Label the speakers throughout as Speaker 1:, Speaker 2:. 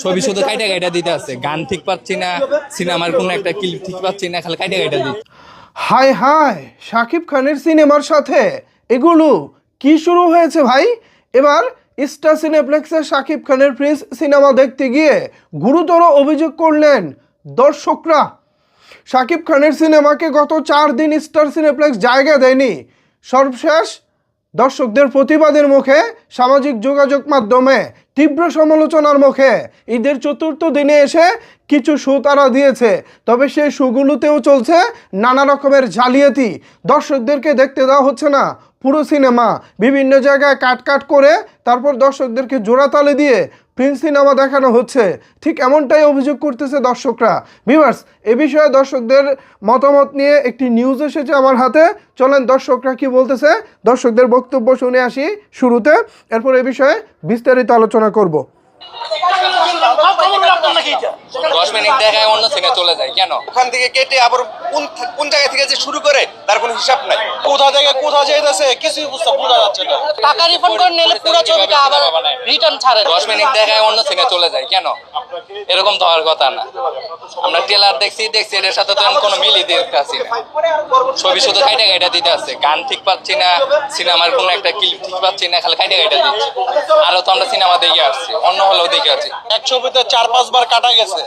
Speaker 1: ছবি শুধু কাইটা কাইটা দিতে আছে, গান ঠিক পাচ্ছি না, সিনেমার কোনো একটা ক্লিপ ঠিক পাচ্ছি না, খালি কাইটা কাইটা দিচ্ছে।
Speaker 2: হায় হায়, শাকিব খানের সিনেমার সাথে এগুলো কি শুরু হয়েছে ভাই? এবার স্টার সিনেপ্লেক্সে শাকিব খানের প্রিন্স সিনেমা দেখতে গিয়ে গুরুতর অভিযোগ করলেন দর্শকরা। শাকিব খানের সিনেমাকে গত 4 দিন স্টার সিনেপ্লেক্স জায়গা দেয়নি। সর্বশেষ দর্শকদের প্রতিবাদের মুখে, সামাজিক যোগাযোগ মাধ্যমে তীব্র সমালোচনার মুখে ঈদের চতুর্থ দিনে এসে কিছু শো তারা দিয়েছে। তবে সেই শোগুলোতেও চলছে নানা রকমের জালিয়াতি। দর্শকদেরকে দেখতে দেওয়া হচ্ছে না পুরো সিনেমা, বিভিন্ন জায়গায় কাট করে তারপর দর্শকদেরকে জোড়াতালি দিয়ে প্রিন্স সিনেমা দেখানো হচ্ছে। ঠিক এমনটাই অভিযোগ করতেছে দর্শকরা। ভিউয়ার্স, এ বিষয়ে দর্শকদের মতামত নিয়ে একটি নিউজ এসেছে আমার হাতে। চলেন দর্শকরা কি বলতেছে, দর্শকদের বক্তব্য শুনে আসি শুরুতে, এরপর এ বিষয়ে বিস্তারিত আলোচনা করব।
Speaker 1: 10 মিনিট দেখায় অন্য থেকে চলে যায় কেন?
Speaker 3: ওখান থেকে কেটে আবার কোন জায়গা থেকে যে শুরু করে তার কোনো হিসাব নাই। কোথা থেকে কোথা যাইতেছে কিছুই বোঝা যাচ্ছে না।
Speaker 4: টাকা রিফান্ড করে নিলে পুরো ছবিটা আবার রিটার্ন ছাড়ে।
Speaker 1: 10 মিনিট দেখায় অন্য থেকে চলে যায় কেন? এরকম তো হওয়ার কথা না। আমরা ট্রেলার দেখছি এর সাথে তো কোনো মিলই দেখতেছি না। ছবি শুধু কাইটা কাইটা দিতে আছে, গান ঠিক পাচ্ছি না, সিনেমার কোনো একটা ক্লিপ ঠিক পাচ্ছি না, খালি কাইটা কাইটা দিচ্ছে। আরো তো আমরা সিনেমা দেখে আসছি, অন্য হলেও দেখে আসছি।
Speaker 3: এক ছবিতে 4-5 বার কাটা গেছে,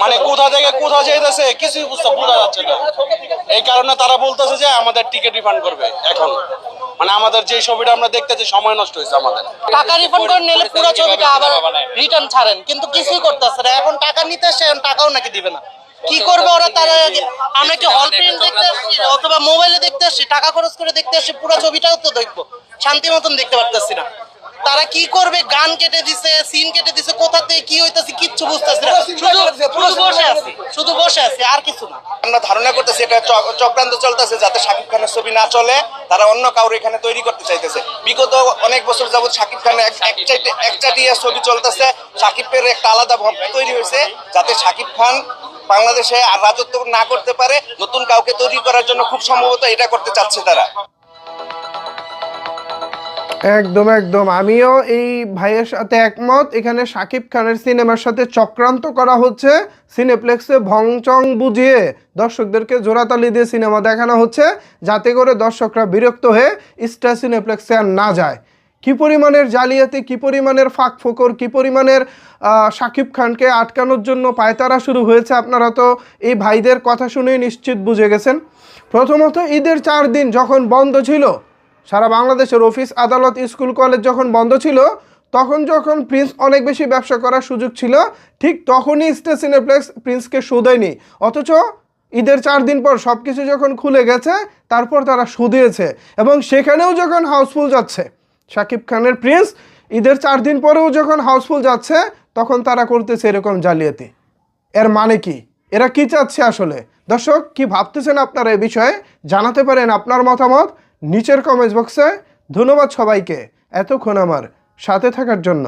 Speaker 3: মানে কোথা থেকে কোথা যাইতেছে কিছুই বোঝা যাচ্ছে না। এই কারণে তারা বলতেছে যে আমাদের টিকিট রিফান্ড করবে। এখন মানে আমাদের যে ছবিটা আমরা দেখতেছি সময় নষ্ট হয়েছে আমাদের।
Speaker 4: টাকা রিফান্ড করে নিলে পুরো ছবিটা আবার রিটার্ন ছাড়েন, কিন্তু কিছুই করতেছে না। এখন টাকা নিতে আসছে, এখন টাকাও নাকি দিবে না। কি করবে ওরা? তারা আমরা কি হল প্রিন্ট দেখতে আসছি অথবা মোবাইলে দেখতে আসছি, টাকা খরচ করে দেখতে আসছি, পুরো ছবিটাও তো দেখবো, শান্তি মতন দেখতে পারতেছি না। তারা কি করবে? গান কেটে দিছে, সিন কেটে দিছে, কোথাতে কি হইতাছে কিচ্ছু বুঝতেছি না। শুধু বসে আছি আর কিছু না।
Speaker 3: আমরা ধারণা করতেছি এটা চক্রান্ত চলতেছে যাতে শাকিব খানের ছবি না চলে। তারা অন্য কাউরে এখানে তৈরি করতে চাইতেছে। বিগত অনেক বছর যাবত শাকিব খানের একচাটিয়া ছবি চলতেছে। শাকিবের একটা আলাদা ভাব তৈরি হয়েছে যাতে শাকিব খান বাংলাদেশে আর রাজত্ব না করতে পারে। নতুন কাউকে তৈরি করার জন্য খুব সম্ভবত এটা করতে চাচ্ছে তারা।
Speaker 2: একদম একদম, আমিও এই ভাইয়ের সাথে একমত। এখানে শাকিব খানের সিনেমার সাথে চক্রান্ত করা হচ্ছে। সিনেপ্লেক্সে ভংচং বুঝিয়ে দর্শকদেরকে জোড়াতালি দিয়ে সিনেমা দেখানো হচ্ছে যাতে করে দর্শকরা বিরক্ত হয়ে স্টার সিনেপ্লেক্সে আর না যায়। কী পরিমাণের জালিয়াতি, কী পরিমাণের ফাঁক ফোকর, কী পরিমাণের শাকিব খানকে আটকানোর জন্য পায়তারা শুরু হয়েছে, আপনারা তো এই ভাইদের কথা শুনেই নিশ্চিত বুঝে গেছেন। প্রথমত ঈদের 4 দিন যখন বন্ধ ছিল, সারা বাংলাদেশের অফিস আদালত স্কুল কলেজ যখন বন্ধ ছিল, যখন প্রিন্স অনেক বেশি ব্যবসা করার সুযোগ ছিল, ঠিক তখনই স্টার সিনেপ্লেক্স প্রিন্সকে শো দেয়নি। অথচ ঈদের 4 দিন পর সব কিছু যখন খুলে গেছে তারপর তারা শো দিয়েছে, এবং সেখানেও যখন হাউসফুল যাচ্ছে শাকিব খানের প্রিন্স, ঈদের 4 দিন পরেও যখন হাউসফুল যাচ্ছে তখন তারা করতেছে এরকম জালিয়াতি। এর মানে কি? এরা কি চাচ্ছে আসলে? দর্শক, কি ভাবতেছেন আপনারা এ বিষয়ে? জানাতে পারেন আপনার মতামত নিচের কমেন্টস বক্সে। ধন্যবাদ সবাইকে এতক্ষণ আমার সাথে থাকার জন্য।